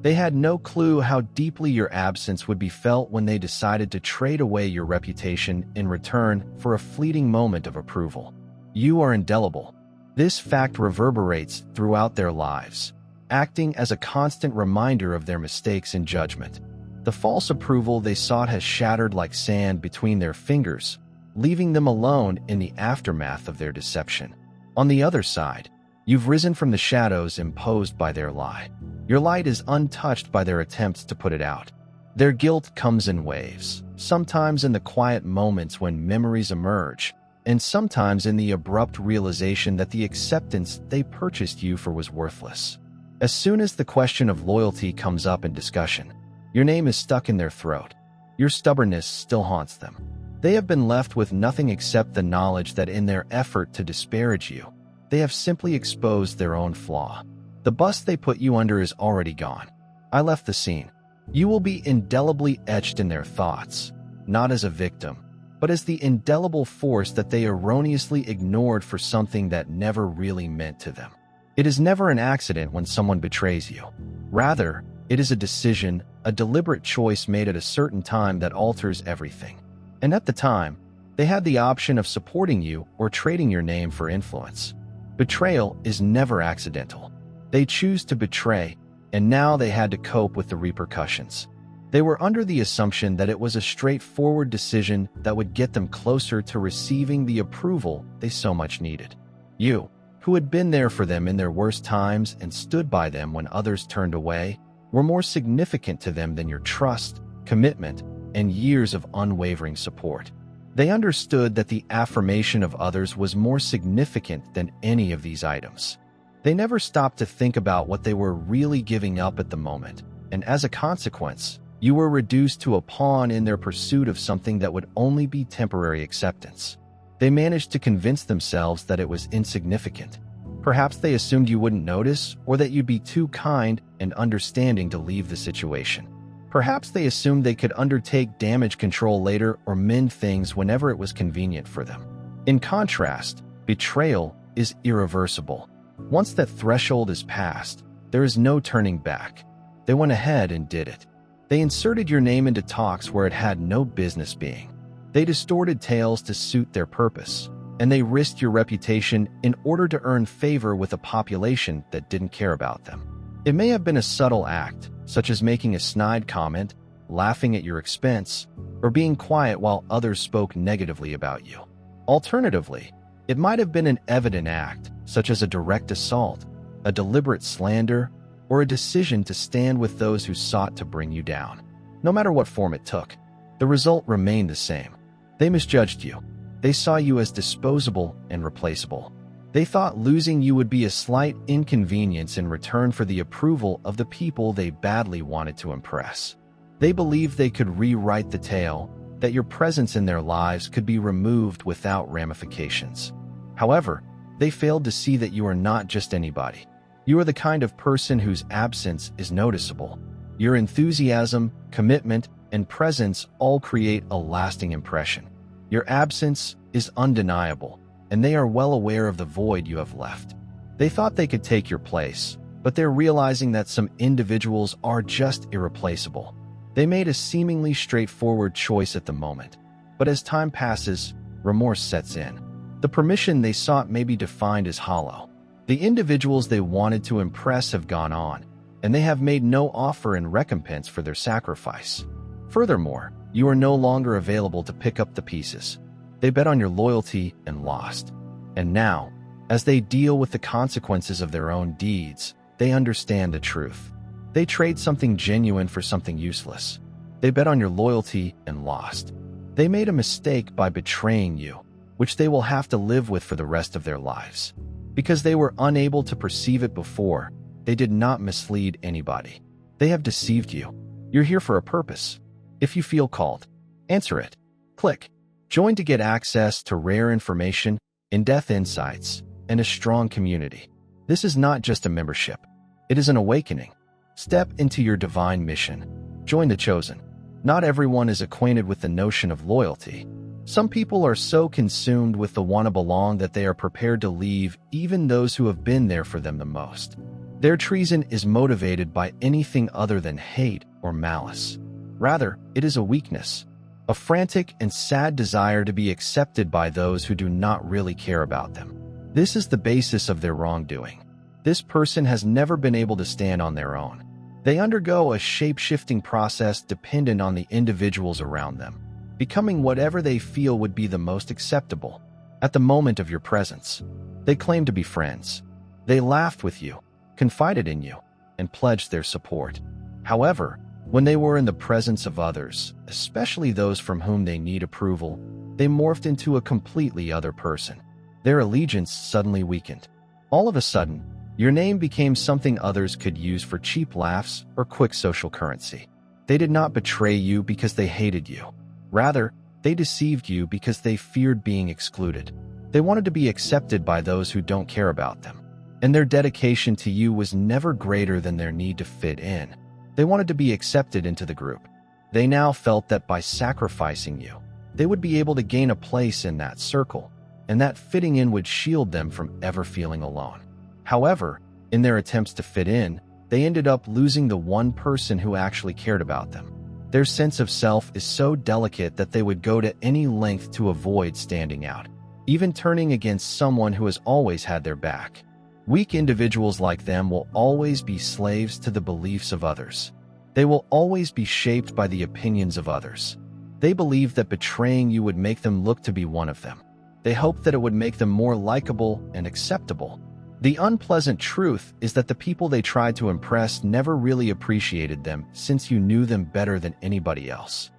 They had no clue how deeply your absence would be felt when they decided to trade away your reputation in return for a fleeting moment of approval. You are indelible. This fact reverberates throughout their lives, acting as a constant reminder of their mistakes and judgment. The false approval they sought has shattered like sand between their fingers, leaving them alone in the aftermath of their deception. On the other side, you've risen from the shadows imposed by their lie. Your light is untouched by their attempts to put it out. Their guilt comes in waves, sometimes in the quiet moments when memories emerge, and sometimes in the abrupt realization that the acceptance they purchased you for was worthless. As soon as the question of loyalty comes up in discussion, your name is stuck in their throat. Your stubbornness still haunts them. They have been left with nothing except the knowledge that in their effort to disparage you, they have simply exposed their own flaw. The bus they put you under is already gone. I left the scene. You will be indelibly etched in their thoughts, not as a victim, but as the indelible force that they erroneously ignored for something that never really meant to them. It is never an accident when someone betrays you. Rather, it is a decision, a deliberate choice made at a certain time that alters everything. And at the time, they had the option of supporting you or trading your name for influence. Betrayal is never accidental. They choose to betray, and now they had to cope with the repercussions. They were under the assumption that it was a straightforward decision that would get them closer to receiving the approval they so much needed. You, who had been there for them in their worst times and stood by them when others turned away, were more significant to them than your trust, commitment, and years of unwavering support. They understood that the affirmation of others was more significant than any of these items. They never stopped to think about what they were really giving up at the moment, and as a consequence, you were reduced to a pawn in their pursuit of something that would only be temporary acceptance. They managed to convince themselves that it was insignificant. Perhaps they assumed you wouldn't notice, or that you'd be too kind and understanding to leave the situation. Perhaps they assumed they could undertake damage control later or mend things whenever it was convenient for them. In contrast, betrayal is irreversible. Once that threshold is passed, there is no turning back. They went ahead and did it. They inserted your name into talks where it had no business being. They distorted tales to suit their purpose, and they risked your reputation in order to earn favor with a population that didn't care about them. It may have been a subtle act, such as making a snide comment, laughing at your expense, or being quiet while others spoke negatively about you. Alternatively, it might have been an evident act, such as a direct assault, a deliberate slander, or a decision to stand with those who sought to bring you down. No matter what form it took, the result remained the same. They misjudged you. They saw you as disposable and replaceable. They thought losing you would be a slight inconvenience in return for the approval of the people they badly wanted to impress. They believed they could rewrite the tale, that your presence in their lives could be removed without ramifications. However, they failed to see that you are not just anybody. You are the kind of person whose absence is noticeable. Your enthusiasm, commitment, and presence all create a lasting impression. Your absence is undeniable, and they are well aware of the void you have left. They thought they could take your place, but they're realizing that some individuals are just irreplaceable. They made a seemingly straightforward choice at the moment, but as time passes, remorse sets in. The permission they sought may be defined as hollow. The individuals they wanted to impress have gone on, and they have made no offer in recompense for their sacrifice. Furthermore, you are no longer available to pick up the pieces. They bet on your loyalty and lost. And now, as they deal with the consequences of their own deeds, they understand the truth. They trade something genuine for something useless. They bet on your loyalty and lost. They made a mistake by betraying you, which they will have to live with for the rest of their lives. Because they were unable to perceive it before, they did not mislead anybody. They have deceived you. You're here for a purpose. If you feel called, answer it. Click Join to get access to rare information, in-depth insights, and a strong community. This is not just a membership. It is an awakening. Step into your divine mission. Join the chosen. Not everyone is acquainted with the notion of loyalty. Some people are so consumed with the want to belong that they are prepared to leave even those who have been there for them the most. Their treason is motivated by anything other than hate or malice. Rather, it is a weakness, a frantic and sad desire to be accepted by those who do not really care about them. This is the basis of their wrongdoing. This person has never been able to stand on their own. They undergo a shape-shifting process dependent on the individuals around them, becoming whatever they feel would be the most acceptable at the moment of your presence. They claim to be friends. They laughed with you, confided in you, and pledged their support. However, when they were in the presence of others, especially those from whom they need approval, they morphed into a completely other person. Their allegiance suddenly weakened. All of a sudden, your name became something others could use for cheap laughs or quick social currency. They did not betray you because they hated you. Rather, they deceived you because they feared being excluded. They wanted to be accepted by those who don't care about them. And their dedication to you was never greater than their need to fit in. They wanted to be accepted into the group. They now felt that by sacrificing you, they would be able to gain a place in that circle, and that fitting in would shield them from ever feeling alone. However, in their attempts to fit in, they ended up losing the one person who actually cared about them. Their sense of self is so delicate that they would go to any length to avoid standing out, even turning against someone who has always had their back. Weak individuals like them will always be slaves to the beliefs of others. They will always be shaped by the opinions of others. They believe that betraying you would make them look to be one of them. They hope that it would make them more likable and acceptable. The unpleasant truth is that the people they tried to impress never really appreciated them, since you knew them better than anybody else.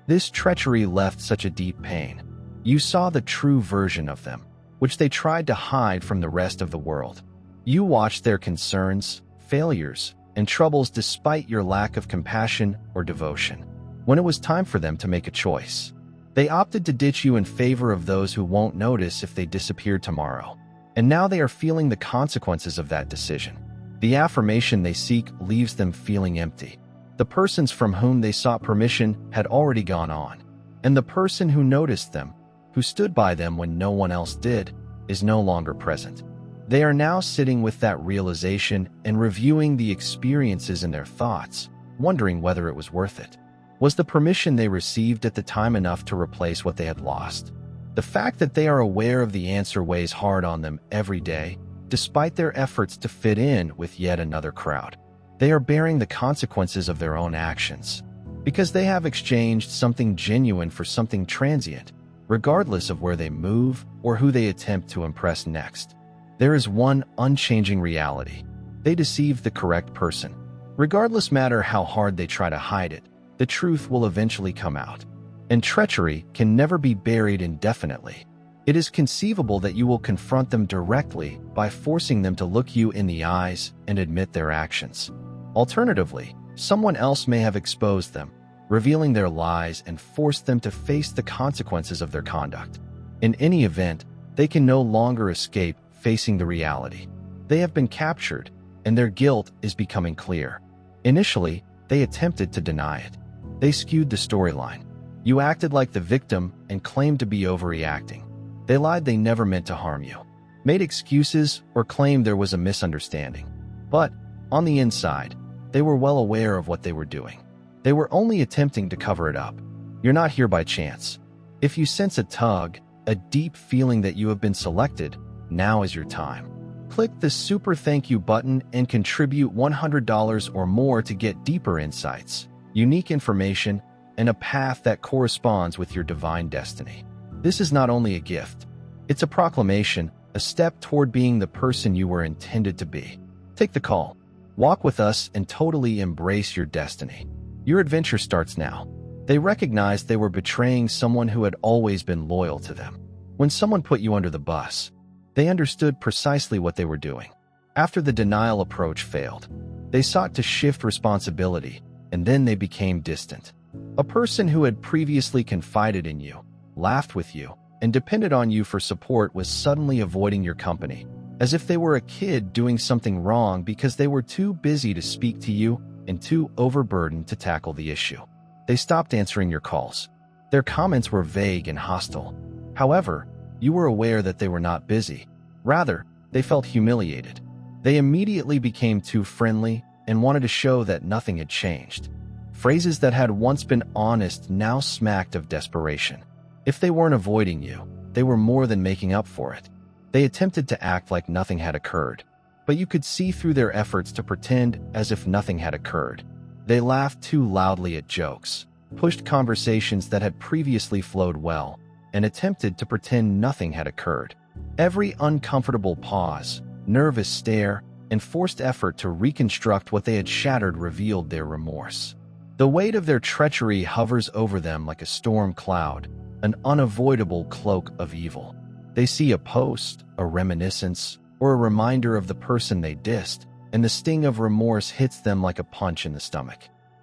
This treachery left such a deep pain. You saw the true version of them, which they tried to hide from the rest of the world. You watched their concerns, failures, and troubles despite your lack of compassion or devotion. When it was time for them to make a choice, they opted to ditch you in favor of those who won't notice if they disappeared tomorrow. And now they are feeling the consequences of that decision. The affirmation they seek leaves them feeling empty. The persons from whom they sought permission had already gone on, and the person who noticed them, who stood by them when no one else did, is no longer present. They are now sitting with that realization and reviewing the experiences in their thoughts, wondering whether it was worth it. Was the permission they received at the time enough to replace what they had lost? The fact that they are aware of the answer weighs hard on them every day, despite their efforts to fit in with yet another crowd. They are bearing the consequences of their own actions, because they have exchanged something genuine for something transient, regardless of where they move or who they attempt to impress next. There is one unchanging reality. They deceived the correct person. Regardless matter how hard they try to hide it, the truth will eventually come out. And treachery can never be buried indefinitely. It is conceivable that you will confront them directly by forcing them to look you in the eyes and admit their actions. Alternatively, someone else may have exposed them, revealing their lies and forced them to face the consequences of their conduct. In any event, they can no longer escape facing the reality. They have been captured, and their guilt is becoming clear. Initially, they attempted to deny it. They skewed the storyline. You acted like the victim and claimed to be overreacting. They lied they never meant to harm you, made excuses, or claimed there was a misunderstanding. But, on the inside, they were well aware of what they were doing. They were only attempting to cover it up. You're not here by chance. If you sense a tug, a deep feeling that you have been selected, now is your time. Click the super thank you button and contribute $100 or more to get deeper insights, unique information, and a path that corresponds with your divine destiny. This is not only a gift, it's a proclamation, a step toward being the person you were intended to be. Take the call. Walk with us and totally embrace your destiny. Your adventure starts now. They recognized they were betraying someone who had always been loyal to them. When someone put you under the bus, they understood precisely what they were doing. After the denial approach failed, they sought to shift responsibility, and then they became distant. A person who had previously confided in you, laughed with you, and depended on you for support was suddenly avoiding your company, as if they were a kid doing something wrong because they were too busy to speak to you and too overburdened to tackle the issue. They stopped answering your calls. Their comments were vague and hostile. However, you were aware that they were not busy. Rather, they felt humiliated. They immediately became too friendly and wanted to show that nothing had changed. Phrases that had once been honest now smacked of desperation. If they weren't avoiding you, they were more than making up for it. They attempted to act like nothing had occurred, but you could see through their efforts to pretend as if nothing had occurred. They laughed too loudly at jokes, pushed conversations that had previously flowed well, and attempted to pretend nothing had occurred. Every uncomfortable pause, nervous stare, and forced effort to reconstruct what they had shattered revealed their remorse. The weight of their treachery hovers over them like a storm cloud, an unavoidable cloak of evil. They see a post, a reminiscence, or a reminder of the person they dissed, and the sting of remorse hits them like a punch in the stomach.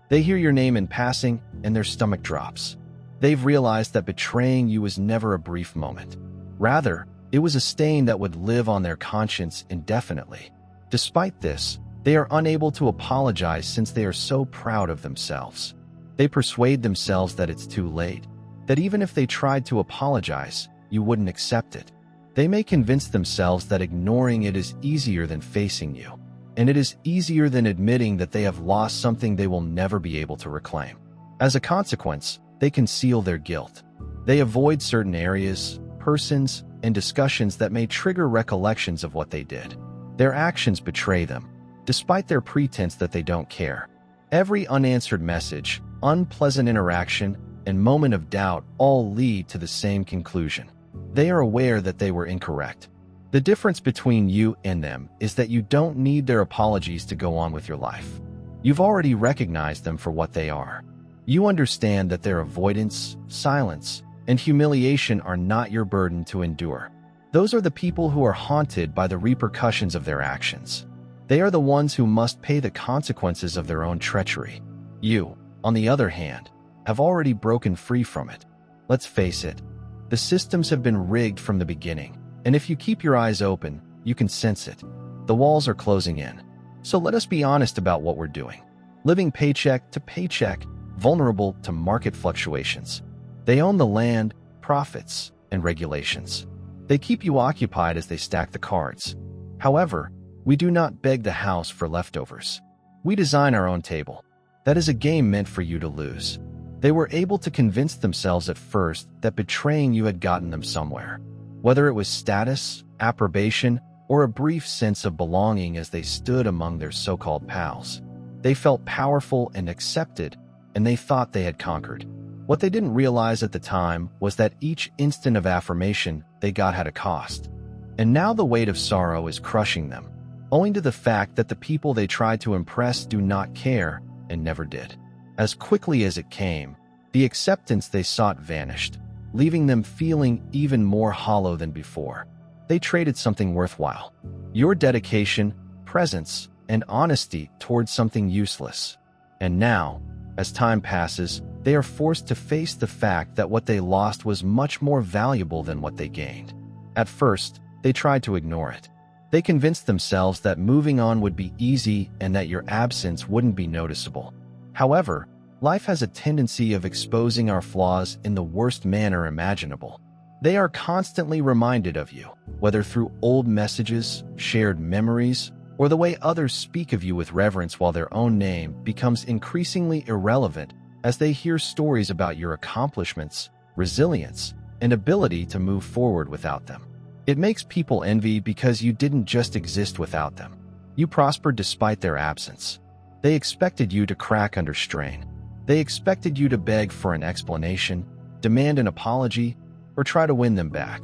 They hear your name in passing, and their stomach drops. They've realized that betraying you was never a brief moment. Rather, it was a stain that would live on their conscience indefinitely. Despite this, they are unable to apologize since they are so proud of themselves. They persuade themselves that it's too late, that even if they tried to apologize, you wouldn't accept it. They may convince themselves that ignoring it is easier than facing you, and it is easier than admitting that they have lost something they will never be able to reclaim. As a consequence, they conceal their guilt. They avoid certain areas, persons, and discussions that may trigger recollections of what they did. Their actions betray them, despite their pretense that they don't care. Every unanswered message, unpleasant interaction, and moment of doubt all lead to the same conclusion. They are aware that they were incorrect. The difference between you and them is that you don't need their apologies to go on with your life. You've already recognized them for what they are. You understand that their avoidance, silence, and humiliation are not your burden to endure. Those are the people who are haunted by the repercussions of their actions. They are the ones who must pay the consequences of their own treachery. You, on the other hand, have already broken free from it. Let's face it, the systems have been rigged from the beginning, and if you keep your eyes open, you can sense it. The walls are closing in. So let us be honest about what we're doing. Living paycheck to paycheck, vulnerable to market fluctuations. They own the land, profits, and regulations. They keep you occupied as they stack the cards. However, we do not beg the house for leftovers. We design our own table. That is a game meant for you to lose. They were able to convince themselves at first that betraying you had gotten them somewhere. Whether it was status, approbation, or a brief sense of belonging as they stood among their so-called pals. They felt powerful and accepted, and they thought they had conquered. What they didn't realize at the time was that each instant of affirmation they got had a cost. And now the weight of sorrow is crushing them, owing to the fact that the people they tried to impress do not care and never did. As quickly as it came, the acceptance they sought vanished, leaving them feeling even more hollow than before. They traded something worthwhile. Your dedication, presence, and honesty towards something useless. And now, as time passes, they are forced to face the fact that what they lost was much more valuable than what they gained. At first, they tried to ignore it. They convinced themselves that moving on would be easy and that your absence wouldn't be noticeable. However, life has a tendency of exposing our flaws in the worst manner imaginable. They are constantly reminded of you, whether through old messages, shared memories, or the way others speak of you with reverence while their own name becomes increasingly irrelevant as they hear stories about your accomplishments, resilience, and ability to move forward without them. It makes people envy because you didn't just exist without them. You prospered despite their absence. They expected you to crack under strain. They expected you to beg for an explanation, demand an apology, or try to win them back.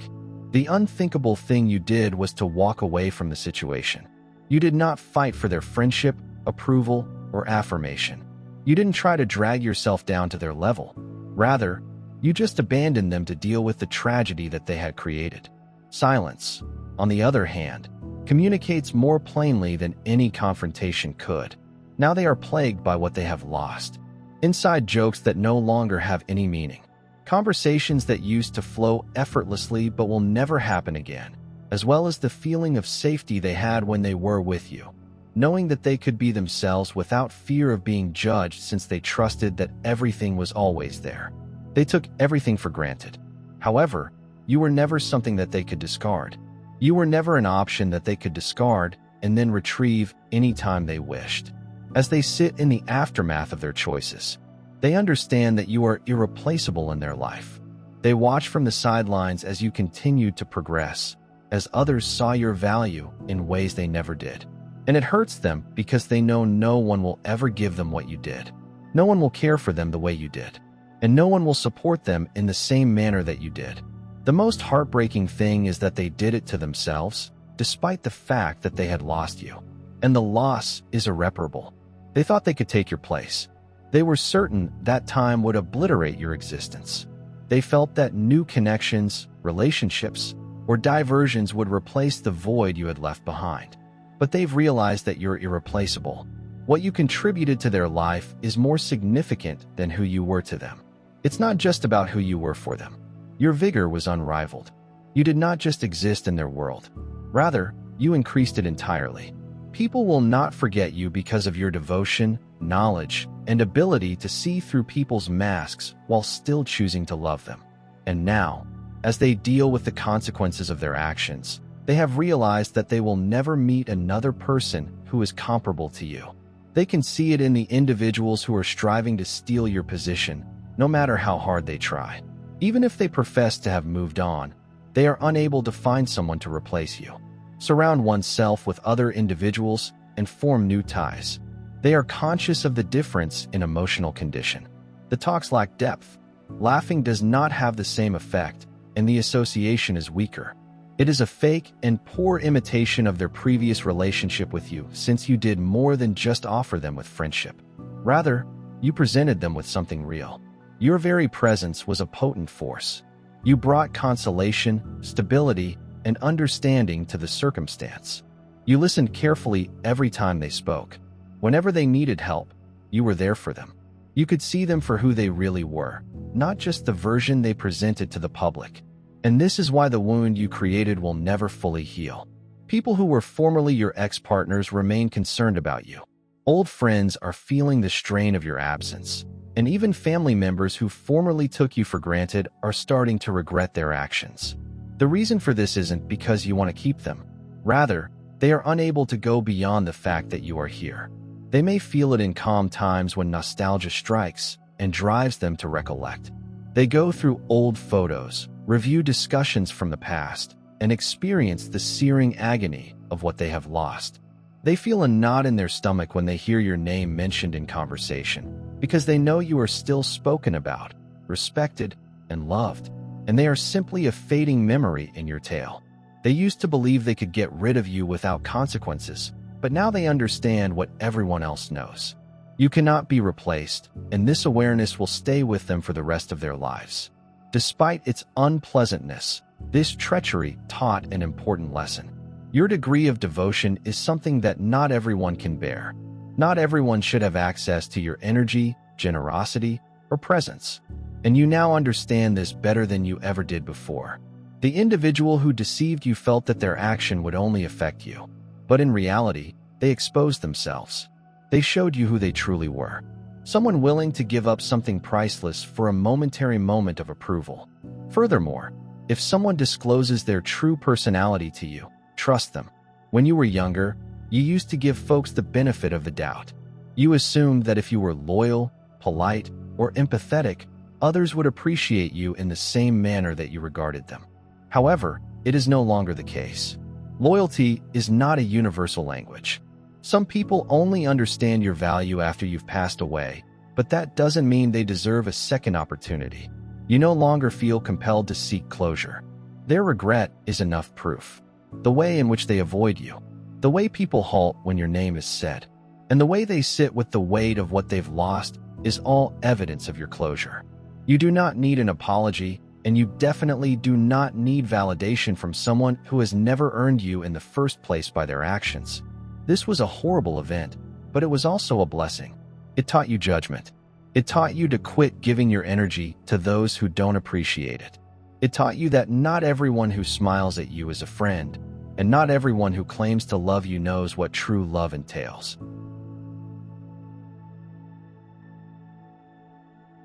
The unthinkable thing you did was to walk away from the situation. You did not fight for their friendship, approval, or affirmation. You didn't try to drag yourself down to their level. Rather, you just abandoned them to deal with the tragedy that they had created. Silence, on the other hand, communicates more plainly than any confrontation could. Now they are plagued by what they have lost. Inside jokes that no longer have any meaning. Conversations that used to flow effortlessly but will never happen again, as well as the feeling of safety they had when they were with you, knowing that they could be themselves without fear of being judged since they trusted that everything was always there. They took everything for granted. However, you were never something that they could discard. You were never an option that they could discard, and then retrieve anytime they wished. As they sit in the aftermath of their choices, they understand that you are irreplaceable in their life. They watch from the sidelines as you continued to progress, as others saw your value in ways they never did. And it hurts them because they know no one will ever give them what you did. No one will care for them the way you did. And no one will support them in the same manner that you did. The most heartbreaking thing is that they did it to themselves, despite the fact that they had lost you. And the loss is irreparable. They thought they could take your place. They were certain that time would obliterate your existence. They felt that new connections, relationships, or diversions would replace the void you had left behind. But they've realized that you're irreplaceable. What you contributed to their life is more significant than who you were to them. It's not just about who you were for them. Your vigor was unrivaled. You did not just exist in their world. Rather, you increased it entirely. People will not forget you because of your devotion, knowledge, and ability to see through people's masks while still choosing to love them. And now, as they deal with the consequences of their actions, they have realized that they will never meet another person who is comparable to you. They can see it in the individuals who are striving to steal your position, no matter how hard they try. Even if they profess to have moved on, they are unable to find someone to replace you. Surround oneself with other individuals and form new ties. They are conscious of the difference in emotional condition. The talks lack depth. Laughing does not have the same effect, and the association is weaker. It is a fake and poor imitation of their previous relationship with you, since you did more than just offer them with friendship. Rather, you presented them with something real. Your very presence was a potent force. You brought consolation, stability, and understanding to the circumstance. You listened carefully every time they spoke. Whenever they needed help, you were there for them. You could see them for who they really were, not just the version they presented to the public. And this is why the wound you created will never fully heal. People who were formerly your ex-partners remain concerned about you. Old friends are feeling the strain of your absence. And even family members who formerly took you for granted are starting to regret their actions. The reason for this isn't because you want to keep them. Rather, they are unable to go beyond the fact that you are here. They may feel it in calm times when nostalgia strikes and drives them to recollect. They go through old photos, review discussions from the past, and experience the searing agony of what they have lost. They feel a knot in their stomach when they hear your name mentioned in conversation, because they know you are still spoken about, respected, and loved, and they are simply a fading memory in your tale. They used to believe they could get rid of you without consequences, but now they understand what everyone else knows. You cannot be replaced, and this awareness will stay with them for the rest of their lives. Despite its unpleasantness, this treachery taught an important lesson. Your degree of devotion is something that not everyone can bear. Not everyone should have access to your energy, generosity, or presence. And you now understand this better than you ever did before. The individual who deceived you felt that their action would only affect you. But in reality, they exposed themselves. They showed you who they truly were. Someone willing to give up something priceless for a momentary moment of approval. Furthermore, if someone discloses their true personality to you, trust them. When you were younger, you used to give folks the benefit of the doubt. You assumed that if you were loyal, polite, or empathetic, others would appreciate you in the same manner that you regarded them. However, it is no longer the case. Loyalty is not a universal language. Some people only understand your value after you've passed away, but that doesn't mean they deserve a second opportunity. You no longer feel compelled to seek closure. Their regret is enough proof. The way in which they avoid you, the way people halt when your name is said, and the way they sit with the weight of what they've lost is all evidence of your closure. You do not need an apology, and you definitely do not need validation from someone who has never earned you in the first place by their actions. This was a horrible event, but it was also a blessing. It taught you judgment. It taught you to quit giving your energy to those who don't appreciate it. It taught you that not everyone who smiles at you is a friend, and not everyone who claims to love you knows what true love entails.